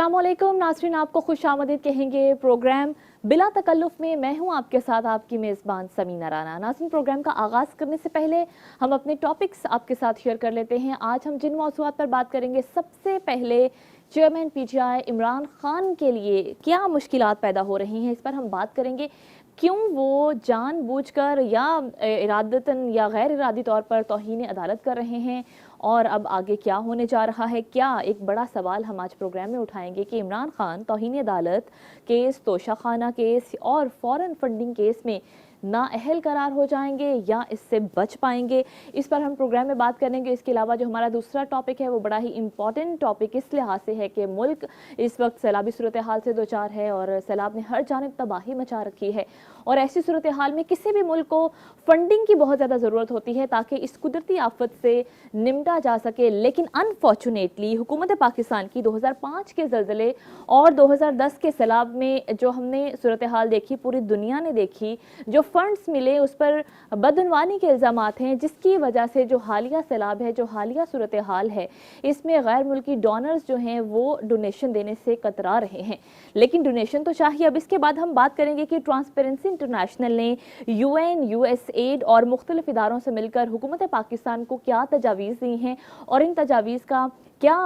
अस्सलामुअलैकुम नाज़रीन, आपको खुशामदीद कहेंगे प्रोग्राम बिला तकल्लुफ़ में। मैं हूं आपके साथ आपकी मेज़बान समीना राना। नाज़रीन, प्रोग्राम का आगाज़ करने से पहले हम अपने टॉपिक्स आपके साथ शेयर कर लेते हैं। आज हम जिन मौज़ूआत पर बात करेंगे, सबसे पहले चेयरमैन पीटीआई इमरान खान के लिए क्या मुश्किलात पैदा हो रही हैं, इस पर हम बात करेंगे। क्यों वो जानबूझकर या इरादतन या गैर इरादी तौर पर तौहीन अदालत कर रहे हैं और अब आगे क्या होने जा रहा है। क्या एक बड़ा सवाल हम आज प्रोग्राम में उठाएंगे कि इमरान खान तौहीन अदालत केस, तोशाखाना केस और फॉरेन फंडिंग केस में नाअहल करार हो जाएंगे या इससे बच पाएंगे, इस पर हम प्रोग्राम में बात करेंगे। इसके अलावा जो हमारा दूसरा टॉपिक है वो बड़ा ही इंपॉर्टेंट टॉपिक इस लिहाज से है कि मुल्क इस वक्त सैलाबी सूरत हाल से दो चार है और सैलाब ने हर जानिब तबाही मचा रखी है और ऐसी सूरत हाल में किसी भी मुल्क को फंडिंग की बहुत ज़्यादा ज़रूरत होती है ताकि इस कुदरती आफत से निमटा जा सके। लेकिन अनफॉर्चुनेटली हुकूमत पाकिस्तान की 2005 के ज़लज़ले और 2010 के सैलाब में जो हमने सूरत हाल देखी, पूरी दुनिया ने देखी, जो फंड्स मिले उस पर बदनवानी के इल्ज़ामात हैं, जिसकी वजह से जो हालिया सैलाब है, जो हालिया सूरत हाल है, इसमें गैर मुल्की डोनर्स जो हैं वो डोनेशन देने से कतरा रहे हैं। लेकिन डोनेशन तो चाहिए। अब इसके बाद हम बात करेंगे कि ट्रांसपेरेंसी इंटरनेशनल ने UN, USAID और मुख्तलिफ इदारों से मिलकर हुकूमत पाकिस्तान को क्या तजावीज़ दी हैं और इन तजावीज़ का क्या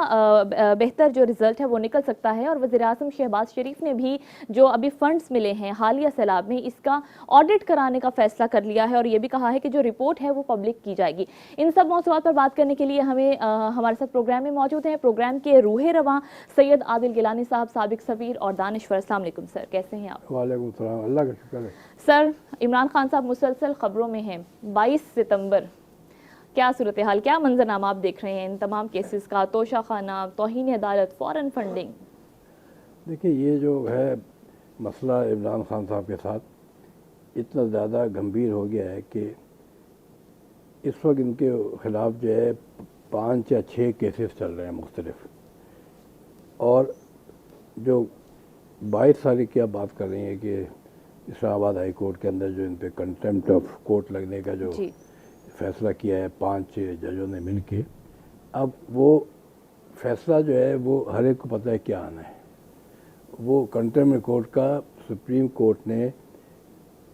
बेहतर जो रिज़ल्ट है वो निकल सकता है। और वज़ीर-ए-आज़म शहबाज शरीफ ने भी जो अभी फंड्स मिले हैं हालिया सैलाब में, इसका ऑडिट कराने का फैसला कर लिया है और ये भी कहा है कि जो रिपोर्ट है वो पब्लिक की जाएगी। इन सब मौज़ूआत पर बात करने के लिए हमारे साथ प्रोग्राम में मौजूद हैं प्रोग्राम के रूहे रवां सैयद आदिल गिलानी साहब, साबिक सफ़ीर, और दानिश्वर। अस्सलाम वालेकुम सर, कैसे हैं आप? वालेकुम सलाम, अल्लाह का शुक्र है। सर, इमरान खान साहब मुसलसल खबरों में हैं। 22 सितंबर क्या सूरत हाल, क्या मंजरनामा आप देख रहे हैं इन तमाम केसेस का, तोशाखाना, तौहीन अदालत, फॉरेन फंडिंग? देखिए, ये जो है मसला इमरान खान साहब के साथ इतना ज़्यादा गंभीर हो गया है कि इस वक्त इनके ख़िलाफ़ जो है 5 या 6 केसेस चल रहे हैं मुख्तलिफ। और जो 22 तारीख की आप बात कर रही हैं कि इस्लामाबाद हाई कोर्ट के अंदर जो इन पर कंटेम्प्ट ऑफ कोर्ट लगने का जो फैसला किया है 5 जजों ने मिल के, अब वो फैसला जो है वो हर एक को पता है क्या आना है। वो कंटेम्प्ट कोर्ट का सुप्रीम कोर्ट ने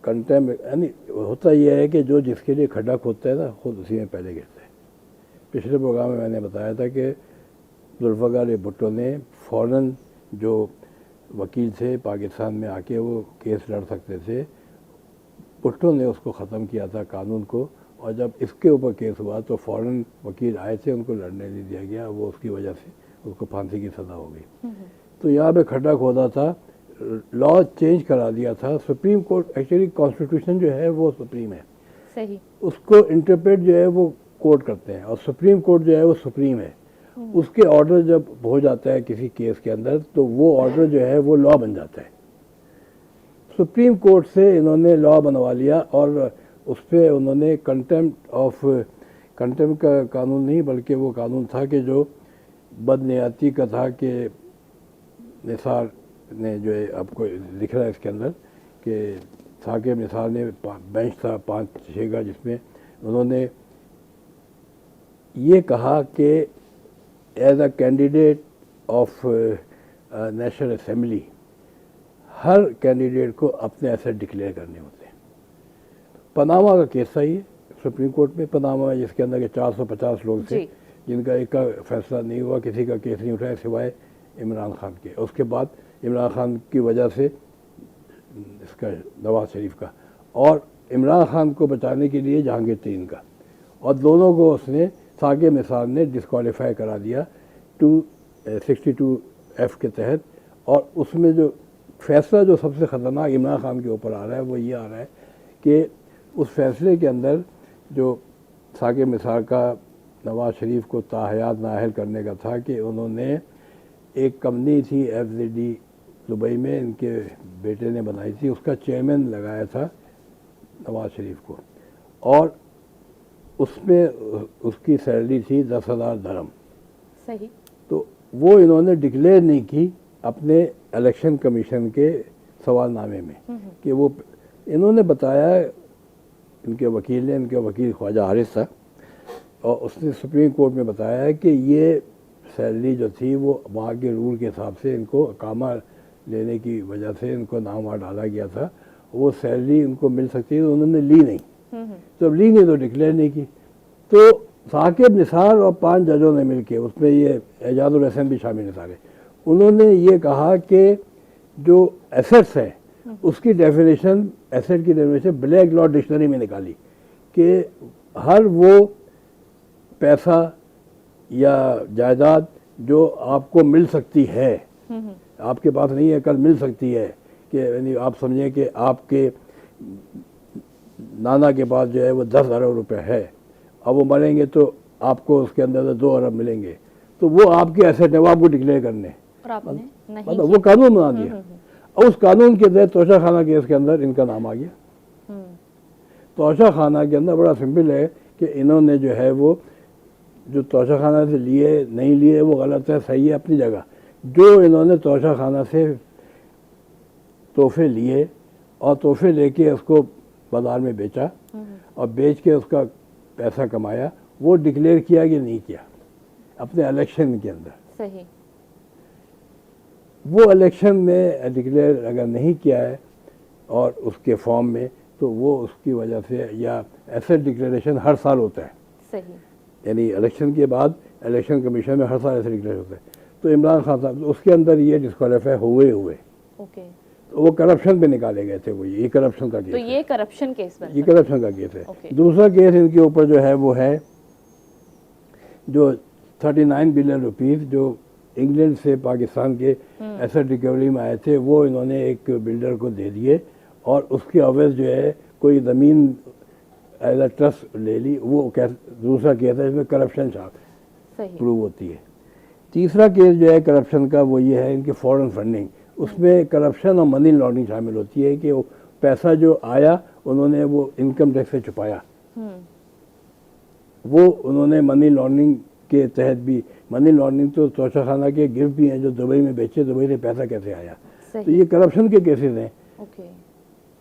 कंटेम्प्ट, यानी होता यह है कि जो जिसके लिए खड्डा खोदता है ना, खुद उसी में पहले गिरता है। पिछले प्रोग्राम में मैंने बताया था कि जुल्फ़िकार भुट्टो ने फ़ौरन जो वकील थे पाकिस्तान में आके वो केस लड़ सकते थे, भुट्टो ने उसको ख़त्म किया था कानून को। और जब इसके ऊपर केस हुआ तो फ़ौरन वकील आए थे, उनको लड़ने नहीं दिया गया, वो उसकी वजह से उसको फांसी की सज़ा हो गई। तो यहाँ पे खड्डा खोदा था, लॉ चेंज करा दिया था सुप्रीम कोर्ट। एक्चुअली कॉन्स्टिट्यूशन जो है वो सुप्रीम है, सही, उसको इंटरप्रेट जो है वो कोर्ट करते हैं और सुप्रीम कोर्ट जो है वो सुप्रीम है। उसके ऑर्डर जब हो जाता है किसी केस के अंदर तो वो ऑर्डर जो है वो लॉ बन जाता है। सुप्रीम कोर्ट से इन्होंने लॉ बनवा लिया और उस पर उन्होंने कंटेम्प्ट का कानून नहीं, बल्कि वो कानून था कि जो बदनियती का था कि निसार ने जो है, आपको लिख रहा है इसके अंदर कि साकिब निसार ने बेंच था 5-6 का, जिसमें उन्होंने ये कहा कि as a candidate of national assembly हर कैंडिडेट को अपने एसेट डिक्लेयर करने होते हैं। पनामा का केस था ये सुप्रीम कोर्ट में, पनामा में, जिसके अंदर के 450 लोग थे जिनका एक का फैसला नहीं हुआ, किसी का केस नहीं उठाया सिवाय इमरान खान के। उसके बाद इमरान खान की वजह से इसका नवाज शरीफ का, और इमरान खान को बचाने के लिए जहांगीर तरीन का, और दोनों को उसने साकिब निसार ने डिस्क्वालीफाई करा दिया 262F के तहत। और उसमें जो फैसला जो सबसे ख़तरनाक इमरान खान के ऊपर आ रहा है वो ये आ रहा है कि उस फैसले के अंदर जो साकिब निसार का नवाज शरीफ को ताहयात नाअहल करने का था कि उन्होंने एक कंपनी थी FZD दुबई में, इनके बेटे ने बनाई थी, उसका चेयरमैन लगाया था नवाज शरीफ को, और उसमें उसकी सैलरी थी 10,000 दरहम। सही। तो वो इन्होंने डिक्लेयर नहीं की अपने इलेक्शन कमीशन के सवालनामे में कि वो, इन्होंने बताया, इनके वकील ने, इनके वकील ख्वाजा हारिस था, और उसने सुप्रीम कोर्ट में बताया कि ये सैलरी जो थी वो वहाँ के रूल के हिसाब से इनको अकामा लेने की वजह से इनको नाम वहाँ डाला गया था। वो सैलरी उनको मिल सकती है, तो उन्होंने ली नहीं। जब ली नहीं तो डिक्लेयर नहीं की। तो साकिब निसार और 5 जजों ने मिलके, उसमें ये एजाजुल हसन भी शामिल है सारे, उन्होंने ये कहा कि जो एसेट्स है उसकी डेफिनेशन, एसेट की डेफिनेशन ब्लैक लॉ डिक्शनरी में निकाली कि हर वो पैसा या जायदाद जो आपको मिल सकती है, आपके पास नहीं है कल मिल सकती है, कि यानी आप समझें कि आपके नाना के पास जो है वो 10 अरब रुपए है, अब वो मरेंगे तो आपको उसके अंदर 2 अरब मिलेंगे, तो वो आपके एसेट है, वो आपको डिक्लेयर करने। और आपने नहीं मतलब वो कानून बना दिया। और उस कानून के तहत तोशा खाना केस के अंदर इनका नाम आ गया। तोशा खाना के अंदर बड़ा सिंपल है कि इन्होंने जो है वो जो तोशा खाना से लिए नहीं लिए वो गलत है, सही है अपनी जगह। जो इन्होंने तोशा खाना से तोहफे लिए और तोहफे लेके उसको बाजार में बेचा और बेच के उसका पैसा कमाया, वो डिक्लेयर किया कि नहीं किया अपने इलेक्शन के अंदर। सही। वो इलेक्शन में डिक्लेयर अगर नहीं किया है और उसके फॉर्म में, तो वो उसकी वजह से, या एसेट डिक्लेरेशन हर साल होता है। सही। यानी इलेक्शन के बाद इलेक्शन कमीशन में हर साल ऐसे डिक्लेयर होता है। तो इमरान खान साहब उसके अंदर ये डिस्क्वालीफाई हुए। ओके। तो वो करप्शन पे निकाले गए थे। वो ये करप्शन का केस तो ये करप्शन केस ये करप्शन का केस है। ओके। दूसरा केस इनके ऊपर जो है वो है जो 39 बिलियन रुपीस जो इंग्लैंड से पाकिस्तान के एसेट रिकवरी में आए थे, वो इन्होंने एक बिल्डर को दे दिए और उसके अवैध जो है कोई ज़मीन एज अ ट्रस्ट ले ली। वो दूसरा केस है, इसमें करप्शन प्रूव होती है। तीसरा केस जो है करप्शन का वो ये है इनकी फॉरेन फंडिंग। उसमें करप्शन और मनी लॉन्ड्रिंग शामिल होती है कि वो पैसा जो आया उन्होंने वो इनकम टैक्स से छुपाया। वो उन्होंने मनी लॉन्ड्रिंग के तहत भी, मनी लॉन्ड्रिंग तो तोशा खाना के गिफ्ट भी हैं जो दुबई में बेचे, दुबई से पैसा कैसे आया, तो ये करप्शन के केसेस हैं।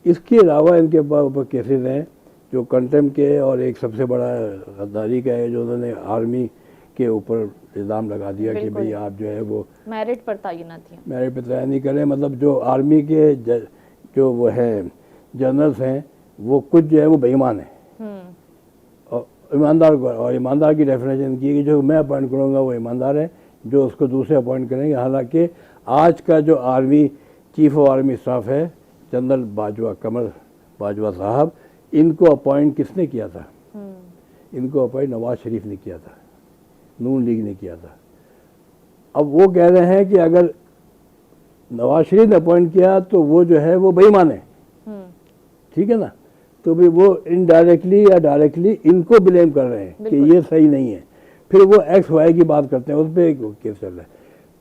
इसके अलावा इनके ऊपर केसेस हैं जो कंटेम्प्ट के, और एक सबसे बड़ा गद्दारी का है जो उन्होंने आर्मी के ऊपर इल्ज़ाम लगा दिया कि भाई आप जो है वो मेरिट पर तैनाती नहीं करें। मतलब जो आर्मी के जो वो है जनरल्स हैं वो कुछ जो है वो बेईमान है और ईमानदार की डेफिनेशन की कि जो मैं अपॉइंट करूँगा वो ईमानदार है, जो उसको दूसरे अपॉइंट करेंगे। हालांकि आज का जो army chief of army staff है जनरल बाजवा, कमर बाजवा साहब, इनको अपॉइंट किसने किया था? इनको अपॉइंट नवाज शरीफ ने किया था, नून लीग ने किया था। अब वो कह रहे हैं कि अगर नवाज शरीफ ने अपॉइंट किया तो वो जो है वो बेईमान है, ठीक है ना। तो भी वो इनडायरेक्टली या डायरेक्टली इनको ब्लेम कर रहे हैं कि ये सही नहीं है। फिर वो एक्स वाई की बात करते हैं, उस पर एक केस चल रहा है।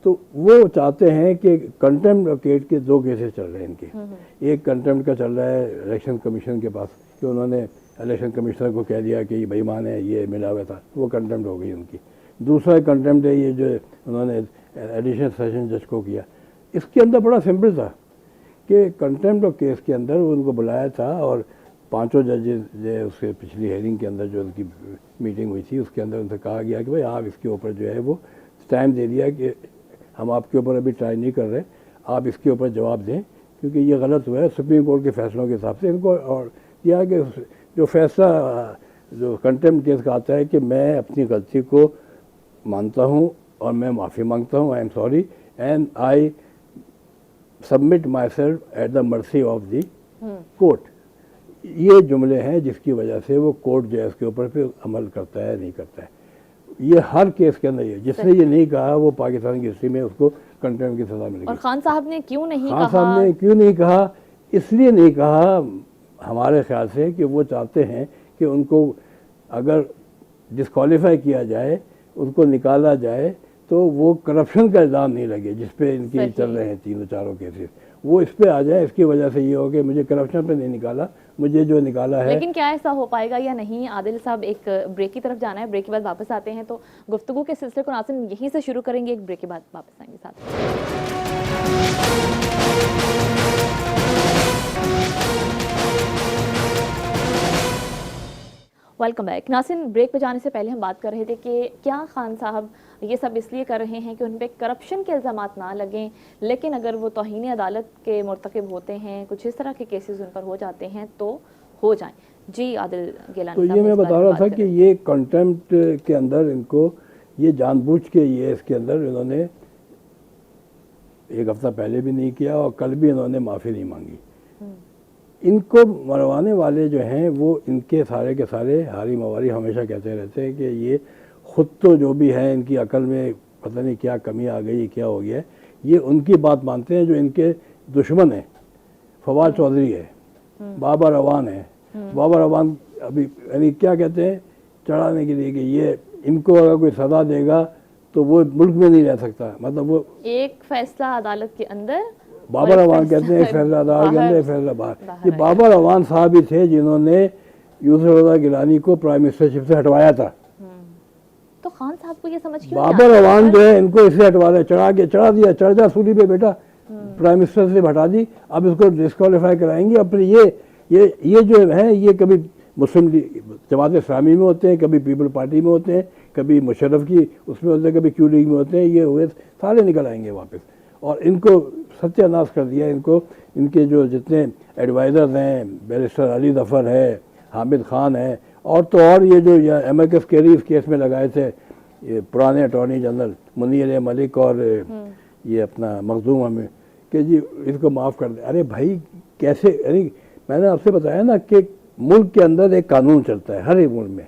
तो वो चाहते हैं कि कंटेम्प्ट केस के 2 केसेस चल रहे हैं इनके। एक कंटेम्प्ट का चल रहा है इलेक्शन कमीशन के पास कि उन्होंने इलेक्शन कमिश्नर को कह दिया कि ये बेईमान है, ये मिला हुआ था, वो कंटेम्प्ट हो गई उनकी। दूसरा कंटेम्प्ट है ये जो उन्होंने एडिशनल सेशन जज को किया। इसके अंदर बड़ा सिंपल था कि कंटेम्प्ट केस के अंदर उनको बुलाया था और 5 जजेस जो उसके पिछली हेयरिंग के अंदर जो उनकी मीटिंग हुई थी उसके अंदर उनसे कहा गया कि भाई आप इसके ऊपर जो है वो टाइम दे दिया कि हम आपके ऊपर अभी ट्राई नहीं कर रहे, आप इसके ऊपर जवाब दें क्योंकि ये गलत हुआ है सुप्रीम कोर्ट के फैसलों के हिसाब से। इनको और दिया कि जो फैसला जो कंटेम्प्ट केस का आता है कि मैं अपनी गलती को मानता हूँ और मैं माफ़ी मांगता हूँ, I am sorry and I submit my self at the mercy of the court. ये जुमले हैं जिसकी वजह से वो कोर्ट जो है उसके ऊपर फिर अमल करता है नहीं करता है। ये हर केस के अंदर ये जिसने ये नहीं कहा वो पाकिस्तान की हिस्ट्री में उसको कंटेम्प्ट की सजा मिलेगी। और खान साहब ने क्यों नहीं कहा? खान साहब ने क्यों नहीं कहा? इसलिए नहीं कहा हमारे ख्याल से कि वो चाहते हैं कि उनको अगर डिस्क्वालीफाई किया जाए, उनको निकाला जाए, तो वो करप्शन का इल्ज़ाम नहीं लगे जिस पे इनके चल रहे हैं 3-4 केसेस, वो इस पे आ जाए। इसकी वजह से ये हो कि मुझे करप्शन पे नहीं निकाला, मुझे जो निकाला है। लेकिन क्या ऐसा हो पाएगा या नहीं? आदिल साहब, एक ब्रेक की तरफ जाना है, ब्रेक के बाद वापस आते हैं। तो गुफ्तगू के सिलसिले को नाज़रीन यहीं से शुरू करेंगे, एक ब्रेक के बाद वापस आएंगे साथ। Welcome back. नाज़रीन, ब्रेक पे जाने से पहले हम बात कर रहे थे कि क्या खान साहब ये सब इसलिए कर रहे हैं कि उन पे करप्शन के इल्ज़ामात ना लगें, लेकिन अगर वो तौहीन अदालत के मुर्तकिब होते हैं, कुछ इस तरह के केसेस उन पर हो जाते हैं तो हो जाएं। जी आदिल गिलानी तो साहब, ये मैं इस बारे बता में रहा बात था करें। कि ये कंटेम्प्ट के अंदर इनको ये जानबूझ के ये इसके अंदर इन्होंने एक हफ्ता पहले भी नहीं किया और कल भी इन्होंने माफ़ी नहीं मांगी। इनको मरवाने वाले जो हैं वो इनके सारे के सारे हारी मवारी हमेशा कहते रहते हैं कि ये खुद तो जो भी है इनकी अकल में पता नहीं क्या कमी आ गई, क्या हो गया है, ये उनकी बात मानते हैं जो इनके दुश्मन हैं। फवाद चौधरी है, बाबर अवान है। बाबर अवान अभी यानी क्या कहते हैं चढ़ाने के लिए कि ये इनको अगर कोई सज़ा देगा तो वो मुल्क में नहीं रह सकता, मतलब वो एक फैसला अदालत के अंदर, बाबर अवान कहते हैं फैसला अदालत के अंदर, फैसला बाहर। ये बाबर अवान साहब ही थे जिन्होंने यूसुफ रज़ा गिलानी को प्राइम मिनिस्टरशिप से हटवाया था। तो खान साहब को ये समझ क्यों नहीं बाबर आता? अवान जो है इनको इसलिए हटवा रहे, चढ़ा दिया, चढ़ जा सूली पे बेटा, प्राइम मिनिस्टर से हटा दी, अब इसको डिस्क्वालीफाई कराएंगे। और फिर ये जो है ये कभी मुस्लिम जमात इस्लामी में होते हैं, कभी पीपल पार्टी में होते हैं, कभी मुशर्रफ की उसमें होते हैं, कभी क्यू लीग में होते हैं, ये हुए सारे निकल आएंगे वापस। और इनको सत्यानाश कर दिया। इनको इनके जो जितने एडवाइज़र्स हैं, बैरिस्टर अली ज़फ़र है, हामिद खान है, और तो और ये जो एमएकएस केरी इस केस में लगाए थे, ये पुराने अटॉर्नी जनरल मुनीर मलिक और ये अपना मखदूम हमें कि जी इसको माफ़ कर दे। अरे भाई कैसे, यानी मैंने आपसे बताया ना कि मुल्क के अंदर एक कानून चलता है हर एक मुल्क में,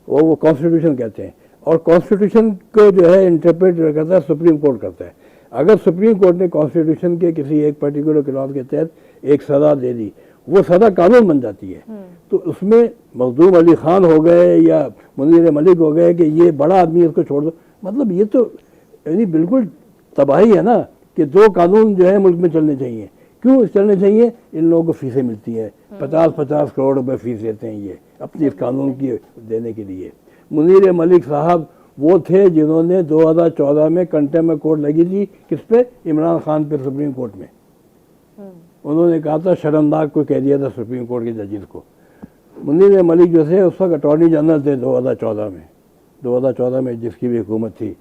वो कॉन्स्टिट्यूशन कहते हैं, और कॉन्स्टिट्यूशन को जो है इंटरप्रेट करता है सुप्रीम कोर्ट करता है। अगर सुप्रीम कोर्ट ने कॉन्स्टिट्यूशन के किसी एक पर्टिकुलर क्लॉज के तहत एक सज़ा दे दी, वो सज़ा कानून बन जाती है। तो उसमें मखदूम अली खान हो गए या मुनीर मलिक हो गए कि ये बड़ा आदमी इसको छोड़ दो, मतलब ये तो यानी बिल्कुल तबाही है ना कि दो कानून जो है मुल्क में चलने चाहिए। क्यों चलने चाहिए? इन लोगों को फीसें मिलती हैं, 50-50 करोड़ रुपए फीस देते हैं ये अपनी इस कानून की देने के लिए। मुनीर मलिक साहब वो थे जिन्होंने 2014 में कंटेम्प्ट में कोर्ट लगी थी, किस पे? इमरान खान पे, सुप्रीम कोर्ट में। उन्होंने कहा था शर्मनाक को कह दिया था सुप्रीम कोर्ट के जजेस को। मुनीर मलिक जो थे उस वक्त अटॉर्नी जनरल थे 2014 में जिसकी भी हुकूमत थी,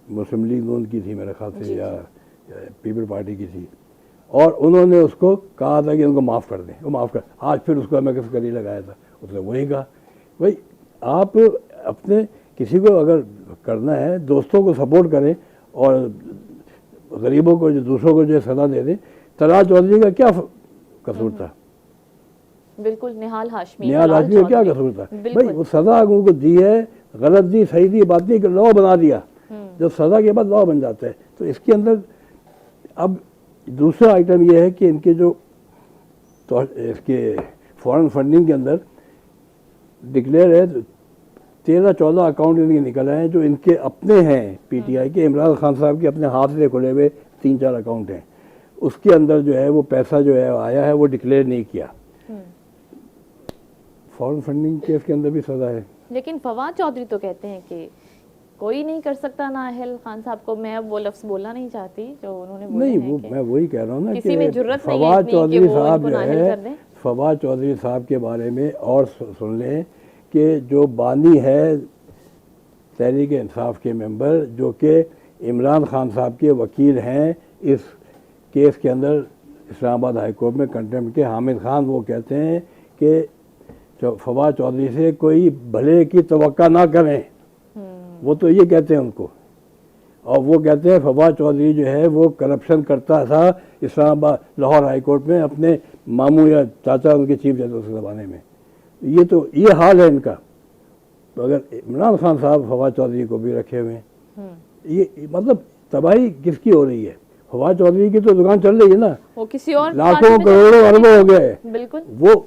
मुस्लिम लीग नून की थी मेरे ख्याल से, या पीपल पार्टी की थी, और उन्होंने उसको कहा था कि उनको माफ़ कर दें, वो माफ़ कर। आज फिर उसको हमें किस करी लगाया था, उसने वही कहा भाई आप अपने किसी को अगर करना है दोस्तों को सपोर्ट करें और गरीबों को जो दूसरों को जो सज़ा दे दें। तलाल चौधरी का क्या कसूर था? बिल्कुल निहाल हाशमी का क्या कसूर था भाई? वो सज़ा उनको दी है, गलत दी सही दी बात नहीं, लॉ बना दिया। जब सज़ा के बाद लॉ बन जाता है तो इसके अंदर अब दूसरा आइटम ये है कि इनके जो तो इसके फॉरेन फंडिंग के अंदर डिक्लेयर है 13-14 अकाउंट इनके निकल आए हैं जो इनके अपने हैं, पीटीआई के इमरान खान साहब के अपने हाथ से खुले हुए 3-4 अकाउंट हैं। उसके अंदर जो है वो पैसा जो है आया है वो डिक्लेयर नहीं किया। फॉरेन फंडिंग केस के अंदर भी सज़ा है। लेकिन फवाद चौधरी तो कहते हैं कि कोई नहीं कर सकता नाअहल खान साहब को। मैं अब वो लफ्ज़ बोलना नहीं चाहती जो उन्होंने बोले नहीं, हैं वो मैं वही कह रहा हूँ ना कि फवाद चौधरी साहब जो है, फवाद चौधरी साहब के बारे में और सुन लें कि जो बानी है तहरीक इंसाफ के मेंबर, जो कि इमरान खान साहब के वकील हैं इस केस के अंदर इस्लामाबाद हाई कोर्ट में कंटेम्प्ट के, हामिद खान, वो कहते हैं कि फवाद चौधरी से कोई भले की तवक्का ना करें। वो तो ये कहते हैं उनको, और वो कहते हैं फवाद चौधरी जो है वो करप्शन करता था इस्लामाबाद लाहौर हाई कोर्ट में, अपने मामू या चाचा उनके चीफ जस्टिस के ज़माने में। ये तो ये हाल है इनका। तो अगर इमरान खान साहब फवाद चौधरी को भी रखे हुए हैं, ये मतलब तबाही किसकी हो रही है? फवाद चौधरी की तो दुकान चल रही है ना, वो किसी और लाखों करोड़ों अरबों हो गए। बिल्कुल। वो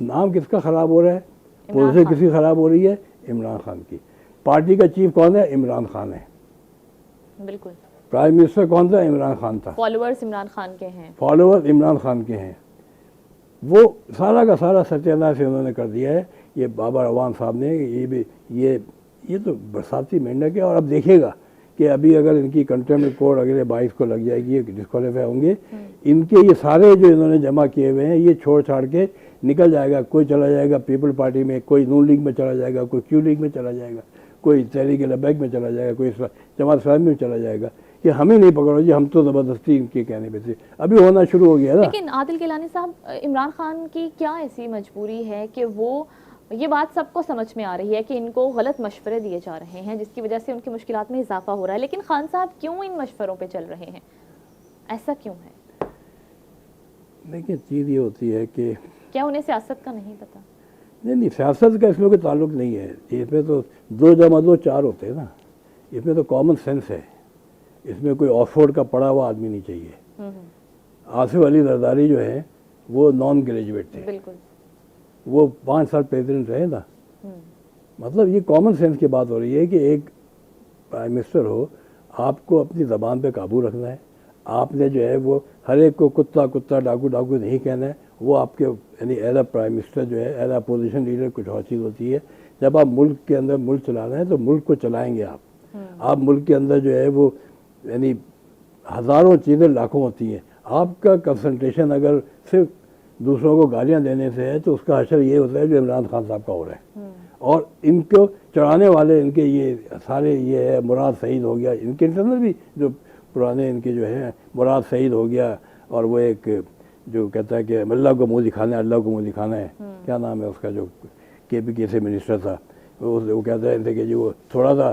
नाम किसका खराब हो रहा है? पुलिस किसकी खराब हो रही है? इमरान खान की। पार्टी का चीफ कौन है? इमरान खान है। बिल्कुल। प्राइम मिनिस्टर कौन था? इमरान खान था। फॉलोअर्स इमरान खान के हैं। फॉलोअर्स इमरान खान के हैं। वो सारा का सारा सत्यानाश उन्होंने कर दिया है। ये बाबर अवान साहब ने ये भी ये तो बरसाती मेंढक है। और अब देखिएगा कि अभी अगर इनकी कंटेम्प्ट कोर्ट अगले 22 को लग जाएगी, ये डिस्क्वालीफाई होंगे। इनके ये सारे जो इन्होंने जमा किए हुए हैं ये छोड़ छाड़ के निकल जाएगा। कोई चला जाएगा पीपल पार्टी में, कोई नून लीग में चला जाएगा, कोई क्यू लीग में चला जाएगा। कोई तहरीक लब्बैक में चला जाएगा, कोई जमात इस्लामी में चला जाएगा कि हमें नहीं पकड़ो जी, हम तो ज़बरदस्ती इनके कहने पे थे। अभी होना शुरू हो गया ना। लेकिन आदिल गिलानी साहब, इमरान खान की क्या ऐसी मजबूरी है कि वो, ये बात सबको समझ में आ रही है कि इनको गलत मशवरे दिए जा रहे हैं जिसकी वजह से उनकी मुश्किलात में इजाफा हो रहा है, लेकिन खान साहब क्यों इन मशवरों पे चल रहे हैं, ऐसा क्यों है? देखिए चीज़ ये होती है कि क्या उन्हें सियासत का नहीं पता? नहीं, सियासत का इसमें कोई ताल्लुक नहीं है। इसमें तो 2 + 2 4 होते हैं ना। इसमें तो कॉमन सेंस है, इसमें कोई ऑक्सफोर्ड का पढ़ा हुआ आदमी नहीं चाहिए। आसिफ अली जरदारी जो है वो नॉन ग्रेजुएट थे, बिल्कुल, वो 5 साल प्रेसिडेंट रहे ना। मतलब ये कॉमन सेंस की बात हो रही है कि एक प्राइम मिनिस्टर हो, आपको अपनी ज़बान पे काबू रखना है। आपने जो है वो हर एक को कुत्ता कुत्ता डाकू डाकू नहीं कहना है। वो आपके यानी एज अ प्राइम मिनिस्टर जो है, एज अ अपोजिशन लीडर कुछ और चीज़ होती है। जब आप मुल्क के अंदर मुल्क चलाना है तो मुल्क को चलाएंगे आप मुल्क के अंदर जो है वो यानी हज़ारों चीज़ें लाखों होती हैं। आपका कंसंट्रेशन अगर सिर्फ दूसरों को गालियां देने से है तो उसका असर ये होता है जो इमरान खान साहब का हो रहा है। और इनको चढ़ाने वाले इनके ये सारे ये है, मुराद सईद हो गया, इनके इंटरनल भी जो पुराने इनके जो है, मुराद सईद हो गया, और वो एक जो कहता है कि अल्लाह को मुँह दिखाना है, अल्लाह को मुँह दिखाना है, क्या नाम है उसका, जो KPK से मिनिस्टर था, वो कहता है कि जी वो थोड़ा सा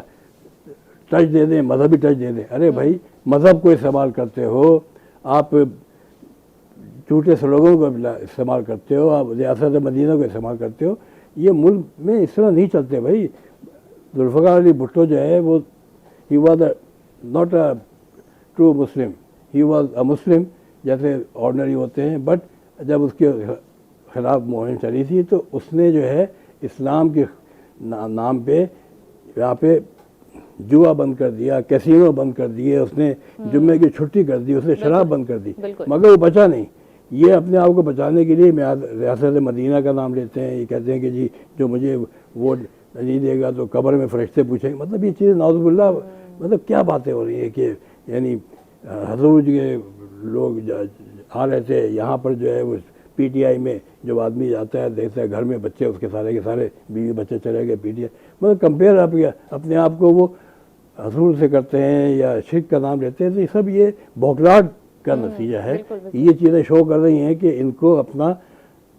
टच दे दें, मजहबी टच दे दें। अरे भाई, मज़हब को इस्तेमाल करते हो आप, झूठे स्लोगों को इस्तेमाल करते हो आप, रियासत मदीना को इस्तेमाल करते हो। ये मुल्क में इस तरह नहीं चलते भाई। जुल्फ़िकार अली भुट्टो जो है वो he was not a true Muslim, he was a Muslim जैसे ऑर्डनरी होते हैं, बट जब उसके ख़िलाफ़ मुहिम चली थी तो उसने जो है इस्लाम के नाम पे यहाँ पे जुआ बंद कर दिया, कैसीनो बंद कर दिए, उसने जुम्मे की छुट्टी कर दी, उसने शराब बंद कर दी, मगर वो बचा नहीं। ये अपने आप को बचाने के लिए रियासत मदीना का नाम लेते हैं। ये कहते हैं कि जी जो मुझे वोट नहीं देगा तो कब्र में फरिश्ते पूछेंगे। मतलब ये चीज़ नाउज़ुबिल्लाह, मतलब क्या बातें हो रही है कि यानी हजूर के लोग आ रहे थे यहाँ पर जो है वो PTI में जब आदमी जाता है देखता है घर में बच्चे उसके सारे के सारे बीवी बच्चे चले गए PTI, मतलब कंपेयर आप अपने आप को वो हजूर से करते हैं या शिर्क का नाम लेते हैं। तो ये सब ये बौखलाहट का नतीजा है। ये चीज़ें शो कर रही हैं कि इनको अपना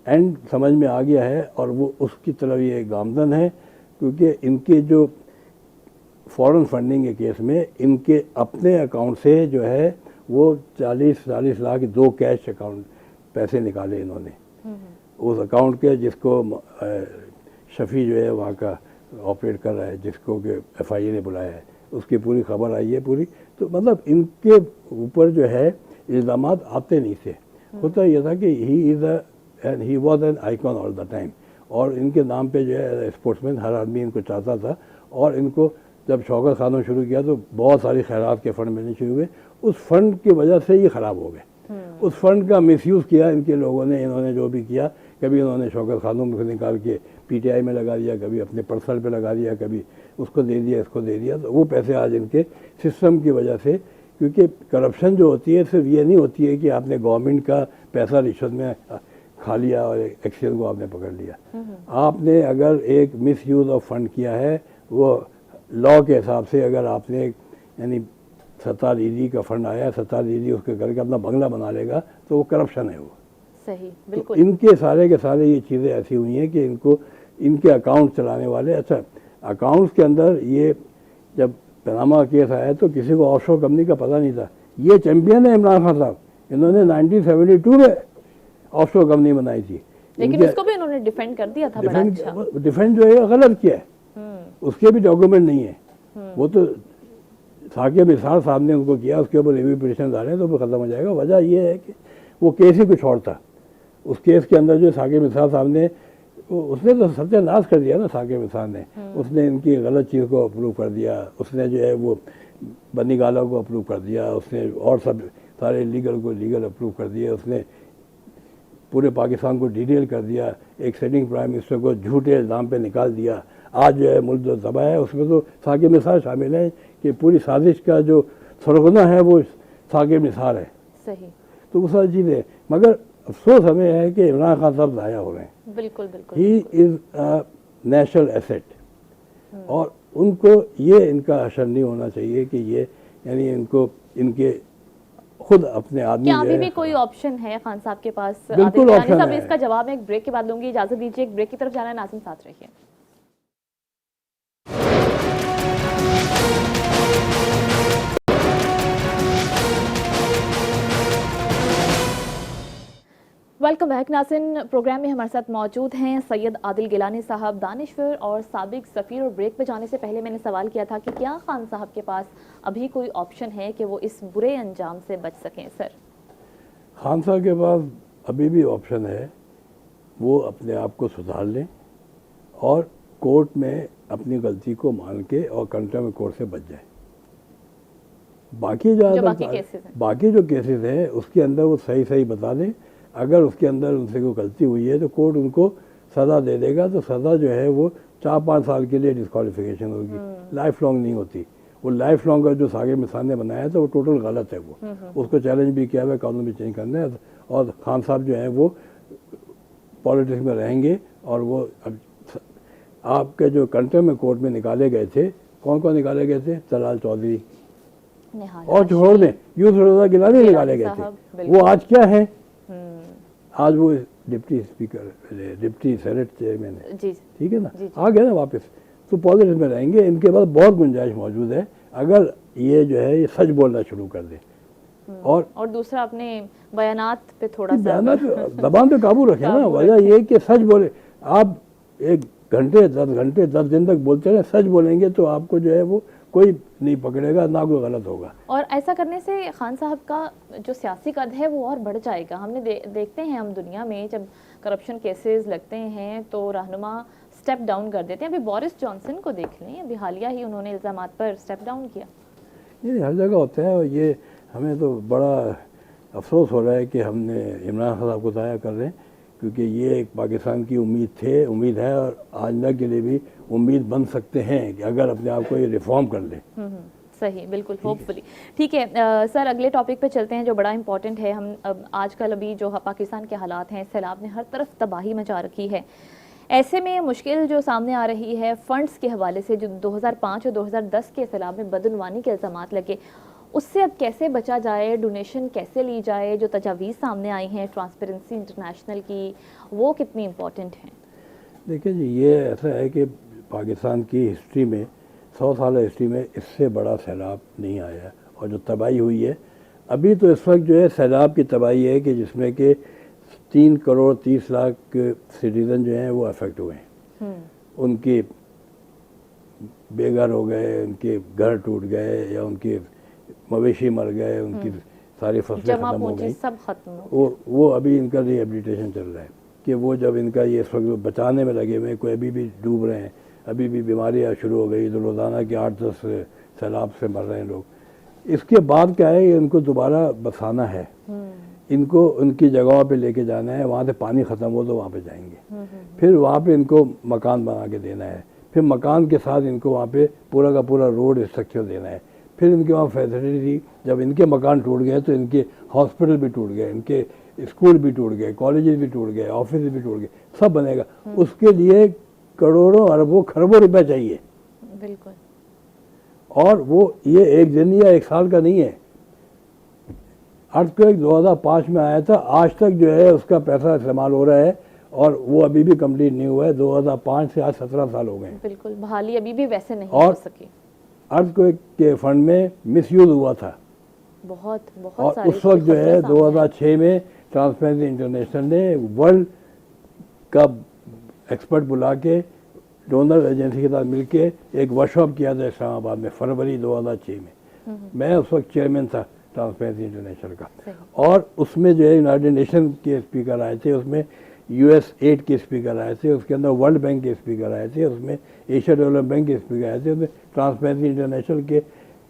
एंड समझ में आ गया है और वो उसकी तरफ ये गामजन है, क्योंकि इनके जो फॉरेन फंडिंग के केस में इनके अपने अकाउंट से जो है वो 40 लाख 2 कैश अकाउंट पैसे निकाले इन्होंने उस अकाउंट के, जिसको शफ़ी जो है वहाँ का ऑपरेट कर रहा है, जिसको कि FIA ने बुलाया है, उसकी पूरी खबर आई है पूरी। तो मतलब इनके ऊपर जो है इल्ज़ामात आते नहीं थे। होता यह था कि he was an icon all the time, और इनके नाम पे जो है स्पोर्ट्समैन हर आदमी इनको चाहता था। और इनको जब शौकत खानों शुरू किया तो बहुत सारी खैरात के फ़ंड मिलने शुरू हुए। उस फंड की वजह से ये ख़राब हो गए। उस फंड का मिसयूज़ किया इनके लोगों ने, इन्होंने जो भी किया, कभी इन्होंने शौकत खानों को निकाल के PTI में लगा दिया, कभी अपने पर्सनल पे लगा दिया, कभी उसको दे दिया, इसको दे दिया। तो वो पैसे आज इनके सिस्टम की वजह से, क्योंकि करप्शन जो होती है सिर्फ ये नहीं होती है कि आपने गवर्नमेंट का पैसा रिश्वत में खा लिया और एक्सचेंज को आपने पकड़ लिया। आपने अगर एक मिस यूज़ ऑफ फंड किया है, वो लॉ के हिसाब से अगर आपने यानी सत्तार दीदी का फंड आया, सत्तार दीदी उसके घर का अपना बंगला बना लेगा, तो वो करप्शन है वो। सही, बिल्कुल। तो इनके सारे के सारे ये चीज़ें ऐसी हुई हैं कि इनको इनके अकाउंट चलाने वाले, अच्छा अकाउंट्स के अंदर ये जब पनामा केस आया तो किसी को ऑफशोर कंपनी का पता नहीं था। ये चैंपियन है इमरान खान साहब, इन्होंने 1972 में ऑफशोर कंपनी बनाई थी, लेकिन उसको भी उन्होंने डिफेंड कर दिया था। बड़ा अच्छा डिफेंड जो है गलत किया है, उसके भी डॉक्यूमेंट नहीं है। वो तो साकिब निसार साहब ने उनको किया, उसके ऊपर रिव्यू पिटिशन डाले तो वो ख़त्म हो जाएगा। वजह ये है कि वो केस ही कुछ और था। उस केस के अंदर जो साकिब निसार साहब ने, उसने तो सत्यानाश कर दिया ना साकिब निसार ने। उसने इनकी गलत चीज़ को अप्रूव कर दिया, उसने जो है वो बनी गाला को अप्रूव कर दिया, उसने और सब सारे लीगल अप्रूव कर दिया, उसने पूरे पाकिस्तान को डिटेल कर दिया, एक सिटिंग प्राइम मिनिस्टर को झूठे इल्ज़ाम पे निकाल दिया। आज जो है मुल्क जो तबाह है उसमें तो साकिब निसार शामिल है कि पूरी साजिश का जो सरगना है वो साकिब निसार है। सही। तो वो सारी चीज़ें, मगर अफसोस हमें है कि इमरान खान साहब ज़ाया हो रहे हैं। बिल्कुल बिल्कुल। He is a national asset, और उनको ये इनका असर नहीं होना चाहिए कि ये यानी इनको इनके खुद अपने आदमी क्या जो अभी है। भी कोई ऑप्शन है खान साहब के पास? बिल्कुल आदिल गिलानी ऑप्शन साहब, है। इसका जवाब मैं एक ब्रेक के बाद लूंगी। इजाजत दीजिए, एक ब्रेक की तरफ जाना है। नाज़रीन साथ रहिए। वेलकम बैक नाज़रीन। प्रोग्राम में हमारे साथ मौजूद हैं सैयद आदिल गिलानी साहब, दानिश्वर और साबिक सफ़ीर। और ब्रेक पे जाने से पहले मैंने सवाल किया था कि क्या खान साहब के पास अभी कोई ऑप्शन है कि वो इस बुरे अंजाम से बच सकें? सर, खान साहब के पास अभी भी ऑप्शन है, वो अपने आप को सुधार लें और कोर्ट में अपनी गलती को मान के और कंटेम्प्ट कोर्ट से बच जाए। बाकी बाकी जो केसेस हैं उसके अंदर वो सही सही बता दें। अगर उसके अंदर उनसे कोई गलती हुई है तो कोर्ट उनको सज़ा दे देगा, तो सज़ा जो है वो 4-5 साल के लिए डिस्क्वालिफिकेशन होगी, लाइफ लॉन्ग नहीं होती। वो लाइफ लॉन्ग का जो सागिर मिसाल ने बनाया था वो टोटल गलत है। वो उसको चैलेंज भी किया हुआ, कानून भी चेंज करना है। और खान साहब जो है वो पॉलिटिक्स में रहेंगे और वो अब आपके जो कंटेम्प्ट कोर्ट में निकाले गए थे, कौन कौन निकाले गए थे? तलाल चौधरी और छोड़ दें यूसुफ रज़ा गिलानी निकाले गए थे। वो आज क्या है? आज वो deputy speaker, deputy senate chairman है। ठीक है ना, आ गए ना वापस। तो पॉलिटिक्स में रहेंगे। इनके पास बहुत गुंजाइश मौजूद है अगर ये जो है ये सच बोलना शुरू कर दे। और दूसरा अपने बयानात पे थोड़ा सा जबान पे काबू रखें ना। वजह ये कि सच बोले। आप 1 घंटे 10 घंटे 10 दिन तक बोलते हैं, सच बोलेंगे तो आपको जो है वो कोई नहीं पकड़ेगा, ना कोई गलत होगा। और ऐसा करने से खान साहब का जो सियासी कद है वो और बढ़ जाएगा। हमने देखते हैं हम दुनिया में जब करप्शन केसेस लगते हैं तो रहनुमा स्टेप डाउन कर देते हैं। अभी बोरिस जॉनसन को देख लें, अभी हालिया ही उन्होंने इल्ज़ामात पर स्टेप डाउन किया। ये हर जगह होता है और ये हमें तो बड़ा अफसोस हो रहा है कि हमने इमरान खान साहब को ज़ाया कर रहे हैं, क्योंकि ये एक पाकिस्तान की उम्मीद है और आइंदा के लिए भी उम्मीद बन सकते हैं कि अगर अपने आप को ये रिफॉर्म कर ले। सही, बिल्कुल, होपफुली। ठीक है सर, अगले टॉपिक पे चलते हैं जो बड़ा इंपॉर्टेंट है। हम आजकल अभी जो पाकिस्तान के हालात हैं, सैलाब ने हर तरफ तबाही मचा रखी है। ऐसे में मुश्किल जो सामने आ रही है फंड्स के हवाले से, जो 2005 और 2010 के सैलाब में बदनवानी के इल्ज़ामात लगे, उससे अब कैसे बचा जाए? डोनेशन कैसे ली जाए? जो तजावीज़ सामने आई हैं ट्रांसपेरेंसी इंटरनेशनल की, वो कितनी इम्पोर्टेंट हैं? देखिए जी, ये ऐसा है कि पाकिस्तान की हिस्ट्री में 100 साल हिस्ट्री में इससे बड़ा सैलाब नहीं आया। और जो तबाही हुई है अभी तो इस वक्त जो है सैलाब की तबाही है कि जिसमें कि 3 करोड़ 30 लाख सिटीज़न जो हैं वो अफेक्ट हुए हैं। उनके बेघर हो गए, उनके घर टूट गए या उनके मवेशी मर गए, उनकी सारी फसलें ख़त्म हो गई, सब खत्म। वो अभी इनका रिहेबिलिटेशन चल रहा है कि वो जब इनका ये इस वक्त बचाने में लगे हुए, कोई अभी भी डूब रहे हैं, अभी भी बीमारियाँ शुरू हो गई, तो रोज़ाना के 8-10 सैलाब से मर रहे हैं लोग। इसके बाद क्या है, इनको दोबारा बसाना है, इनको उनकी जगहों पे लेके जाना है। वहाँ से पानी ख़त्म हो तो वहाँ पे जाएंगे, फिर वहाँ पे इनको मकान बना के देना है, फिर मकान के साथ इनको वहाँ पे पूरा का पूरा रोड स्ट्रक्चर देना है, फिर इनके वहाँ फैसिलिटी। जब इनके मकान टूट गए तो इनके हॉस्पिटल भी टूट गए, इनके स्कूल भी टूट गए, कॉलेजेस भी टूट गए, ऑफिस भी टूट गए, सब बनेगा। उसके लिए करोड़ों अरबों खरबों रुपए चाहिए। बिल्कुल। और वो ये 1 दिन या 1 साल का नहीं है। अर्थक्वेक 2005 में आया था, आज तक जो है उसका पैसा इस्तेमाल हो रहा है और वो अभी भी कंप्लीट नहीं हुआ है। 2005 से आज 17 साल हो गए। बिल्कुल, बहाली अभी भी वैसे नहीं हो सकी। अर्थक्वेक के फंड में मिसयूज हुआ था बहुत और उस वक्त जो है 2006 में ट्रांसपेरेंसी इंटरनेशनल ने वर्ल्ड का एक्सपर्ट बुला के डोनर एजेंसी के साथ मिलके एक वर्कशॉप किया था इस्लामाबाद में फरवरी 2006 में। मैं उस वक्त चेयरमैन था ट्रांसपेरेंसी इंटरनेशनल का। और उसमें जो है यूनाइटेड नेशन के स्पीकर आए थे, उसमें US8 के स्पीकर आए थे, उसके अंदर वर्ल्ड बैंक के स्पीकर आए थे, उसमें एशिया डेवलपमेंट बैंक के स्पीकर आए थे, उसमें ट्रांसपेरेंसी इंटरनेशनल के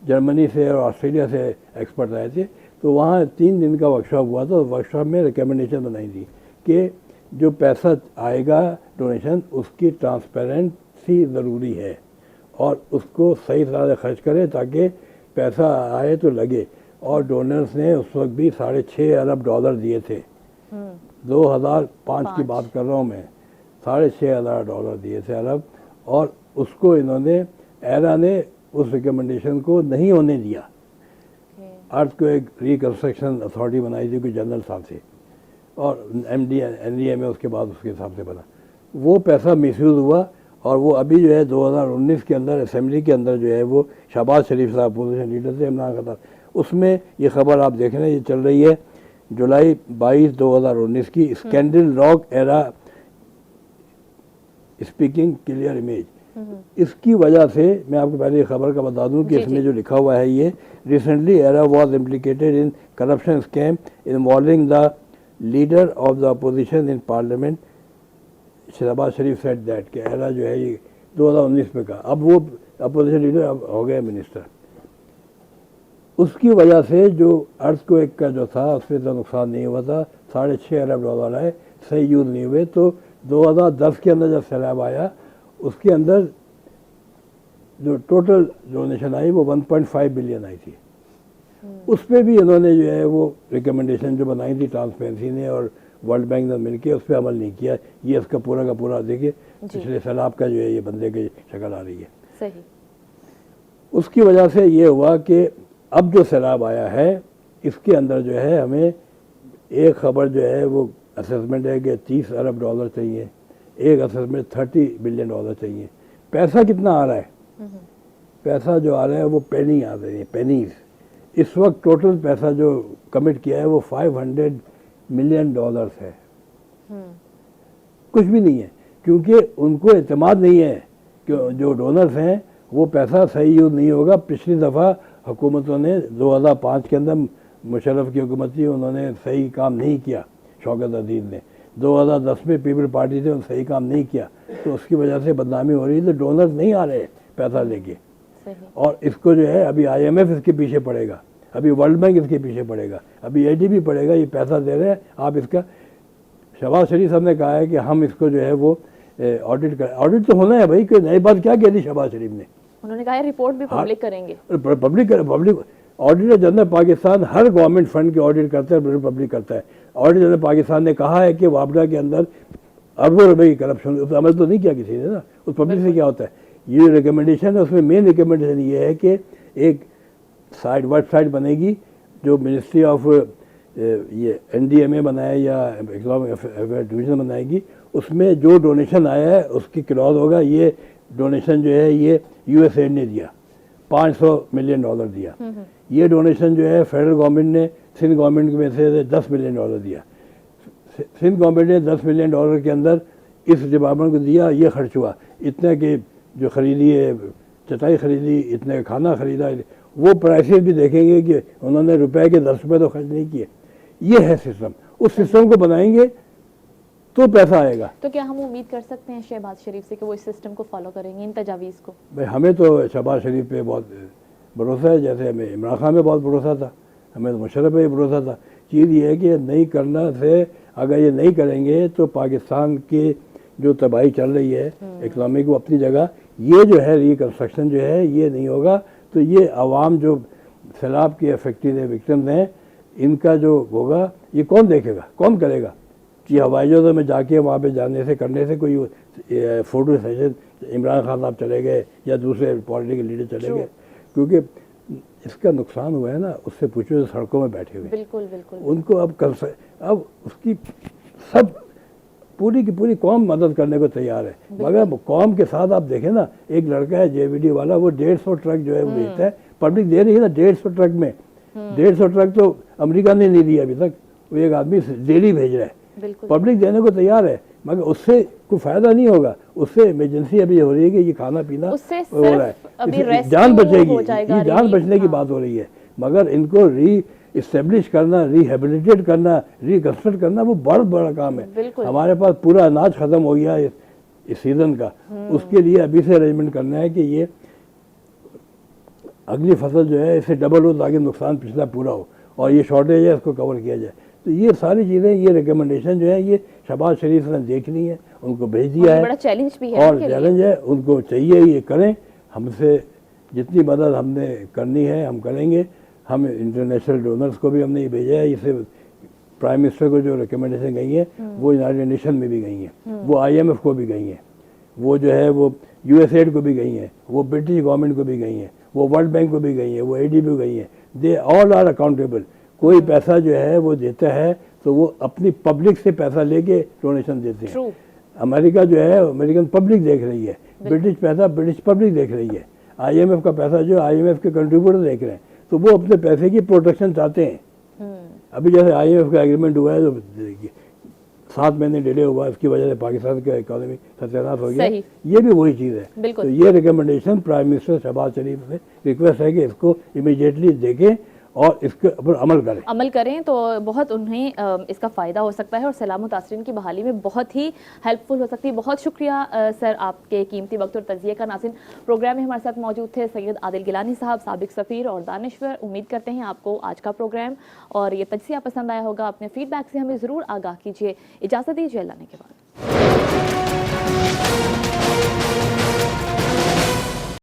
जर्मनी से और ऑस्ट्रेलिया से एक्सपर्ट आए थे। तो वहाँ 3 दिन का वर्कशॉप हुआ था। वर्कशॉप में रिकमेंडेशन बनाई थी कि जो पैसा आएगा डोनेशन, उसकी ट्रांसपेरेंसी ज़रूरी है और उसको सही तरह से खर्च करें ताकि पैसा आए तो लगे। और डोनर्स ने उस वक्त भी $6.5 अरब दिए थे। 2005 की बात कर रहा हूँ मैं, $6.5 अरब दिए थे अरब। और उसको इन्होंने एरा ने उस रिकमेंडेशन को नहीं होने दिया। अर्थ को एक रिकंस्ट्रक्शन अथॉरिटी बनाई थी कोई जनरल साहब से, और NDA में उसके बाद उसके हिसाब से बना। वो पैसा मिसयूज़ हुआ, और वो अभी जो है 2019 के अंदर असेंबली के अंदर जो है वो शहबाज शरीफ साहब अपोजिशन लीडर थे, इमरान खान, उसमें ये खबर आप देख रहे हैं, ये चल रही है जुलाई 22, 2019 की, scandal rock era speaking clear image. इसकी वजह से मैं आपको पहले खबर का बता दूं कि इसमें जो लिखा हुआ है ये, रिसेंटली एरा was implicated in corruption scam involving the leader of the opposition in parliament, Shahbaz Sharif said that, कि एरा जो है ये 2019 में कहा, अब वो अपोजिशन लीडर अब हो गए मिनिस्टर। उसकी वजह से जो अर्थक्वेक का जो था उसमें तो नुकसान नहीं हुआ था, $6.5 अरब आए, सही यूज़ नहीं हुए। तो 2010 के अंदर जब सैलाब आया उसके अंदर जो टोटल डोनेशन आई वो 1.5 बिलियन आई थी। उस पर भी इन्होंने जो है वो रिकमेंडेशन जो बनाई थी ट्रांसपेरेंसी ने और वर्ल्ड बैंक ने मिलकर, उस पर अमल नहीं किया। ये इसका पूरा का पूरा देखिए पिछले सैलाब का जो है ये बंदे की शक्ल आ रही है। सही। उसकी वजह से ये हुआ कि अब जो सैलाब आया है इसके अंदर जो है हमें एक खबर जो है वो असेसमेंट है कि $30 अरब चाहिए, एक असेसमेंट $30 बिलियन चाहिए। पैसा कितना आ रहा है? पैसा जो आ रहा है वो पेनी आ रही है, पेनीज। इस वक्त टोटल पैसा जो कमिट किया है वो $500 मिलियन है। कुछ भी नहीं है, क्योंकि उनको एतमाद नहीं है कि जो डोनर्स हैं वो पैसा सही यूज़ नहीं होगा। पिछली दफ़ा हुकूमतों ने 2005 के अंदर मुशर्रफ की हुकूमत थी, उन्होंने सही काम नहीं किया। शौकत अजीज़ ने 2010 में पीपल पार्टी थे, उन्होंने सही काम नहीं किया, तो उसकी वजह से बदनामी हो रही है। तो डोनर्स नहीं आ रहे पैसा लेके, और इसको जो है अभी IMF इसके पीछे पड़ेगा, अभी वर्ल्ड बैंक इसके पीछे पड़ेगा, अभी ADB पड़ेगा। ये पैसा दे रहे हैं आप इसका। शहबाज शरीफ साहब ने कहा है कि हम इसको जो है वो ऑडिट कर, ऑडिट तो होना है भाई। कोई नई बात क्या कह दी शहबाज शरीफ ने? उन्होंने कहा रिपोर्ट भी पब्लिक करेंगे। पब्लिक ऑडिटर जनरल पाकिस्तान हर गवर्नमेंट फंड की ऑडिट करता है, पब्लिक करता है। ऑडिटर जनरल पाकिस्तान ने कहा है कि वापडा के अंदर अरबों रुपए की करप्शन, उस अमल तो नहीं किया किसी ने ना। उस पब्लिक से क्या होता है? ये रिकमेंडेशन है, उसमें मेन रिकमेंडेशन ये है कि एक वेबसाइट बनेगी जो मिनिस्ट्री ऑफ ये NDMA बनाए या इकोनॉमिक अफेयर डिवीजन बनाएगी। उसमें जो डोनेशन आया है उसकी क्लॉज होगा, ये डोनेशन जो है ये USAID ने दिया, $500 मिलियन दिया। ये डोनेशन जो है फेडरल गवर्नमेंट ने सिंध गवर्नमेंट में से $10 मिलियन दिया। सिंध गवर्नमेंट ने $10 मिलियन के अंदर इस डिपार्टमेंट को दिया, ये खर्च हुआ। इतने की जो खरीदी है, चटाई खरीदी, इतने खाना खरीदा, वो प्राइसेस भी देखेंगे कि उन्होंने रुपए के $10 तो खर्च नहीं किए। ये है सिस्टम। उस सिस्टम को बनाएंगे तो पैसा आएगा। तो क्या हम उम्मीद कर सकते हैं शहबाज शरीफ से कि वो इस सिस्टम को फॉलो करेंगे, इन तजावीज़ को? भाई हमें तो शहबाज शरीफ पे बहुत भरोसा है, जैसे हमें इमरान खान में बहुत भरोसा था, हमें तो मुशर्रफ पे भरोसा था। चीज़ ये है कि नहीं करना से, अगर ये नहीं करेंगे तो पाकिस्तान की जो तबाही चल रही है इकनॉमी को अपनी जगह, ये जो है रिकन्स्ट्रक्शन जो है ये नहीं होगा। तो ये आवाम जो सैलाब के अफेक्टेड है, विक्टिम्स हैं, इनका जो होगा ये कौन देखेगा, कौन करेगा? कि हवाई जहाज़ों में जाके वहाँ पे जाने से करने से कोई फोटो सेशन इमरान खान साहब चले गए या दूसरे पॉलिटिकल लीडर चले गए, क्योंकि इसका नुकसान हुआ है ना, उससे पूछो जो सड़कों में बैठे हुए। बिल्कुल बिल्कुल। उनको अब उसकी सब पूरी की पूरी कौम मदद करने को तैयार है, मगर कौम के साथ आप देखें ना, एक लड़का है JVD वाला, वो 150 ट्रक जो है वो भेजता है, पब्लिक दे रही है ना 150 ट्रक में। 150 ट्रक तो अमेरिका ने नहीं दिया अभी तक, वो एक आदमी डेली भेज रहा है, पब्लिक देने को तैयार है, मगर उससे कोई फायदा नहीं होगा। उससे इमरजेंसी अभी हो रही है कि ये खाना पीना हो रहा है, जान बचेगी, ये जान बचने की बात हो रही है। मगर इनको री इस्टेब्लिश करना, रिहेबिलिटेट करना, रिकंस्ट्रक्ट करना, वो बहुत बड़ा काम है। हमारे पास पूरा अनाज खत्म हो गया इस सीजन का, उसके लिए अभी से अरेंजमेंट करना है कि ये अगली फसल जो है इससे डबल हो ताकि नुकसान पिछला पूरा हो, और ये शॉर्टेज है इसको कवर किया जाए। तो ये सारी चीज़ें, ये रिकमेंडेशन जो है ये शहबाज शरीफ ने देखनी है, उनको भेज दिया है। बड़ा चैलेंज भी है, और चैलेंज है, उनको चाहिए ये करें। हमसे जितनी मदद हमने करनी है हम करेंगे। हम इंटरनेशनल डोनर्स को भी हमने ये भेजा है, इससे प्राइम मिनिस्टर को जो रिकमेंडेशन गई है वो यूनाइटेड नेशन में भी गई हैं, वो IMF को भी गई हैं, वो जो है वो यूएसएड को भी गई हैं, वो ब्रिटिश गवर्नमेंट को भी गई हैं, वो वर्ल्ड बैंक को भी गई हैं, वो एडीबी को गई हैं। They all are accountable. कोई पैसा जो है वो देता है तो वो अपनी पब्लिक से पैसा लेके डोनेशन देते हैं। True. अमेरिका जो है अमेरिकन पब्लिक देख रही है, ब्रिटिश पैसा ब्रिटिश पब्लिक देख रही है, आईएमएफ का पैसा जो आईएमएफ के कंट्रीब्यूटर देख रहे हैं। तो वो अपने पैसे की प्रोटेक्शन चाहते हैं। अभी जैसे आईएमएफ का एग्रीमेंट हुआ है जो 7 महीने डिले हुआ, इसकी वजह से पाकिस्तान का इकोनॉमी सत्यानाश हो गया। सही। ये भी वही चीज़ है। बिल्कुल। तो ये रिकमेंडेशन प्राइम मिनिस्टर शहबाज शरीफ से रिक्वेस्ट है कि इसको इमीडिएटली देखें और इसके ऊपर अमल करें तो बहुत उन्हें इसका फ़ायदा हो सकता है और सैलाब मुतासरीन की बहाली में बहुत ही हेल्पफुल हो सकती है। बहुत शुक्रिया सर आपके कीमती वक्त और तजिए का। नाज़रीन, प्रोग्राम में हमारे साथ मौजूद थे सैयद आदिल गिलानी साहब, साबिक सफ़ीर और दानिश्वर। उम्मीद करते हैं आपको आज का प्रोग्राम और ये तजिया पसंद आया होगा। अपने फीडबैक से हमें ज़रूर आगाह कीजिए। इजाज़त दीजिए, अल्लाह ने के बाद।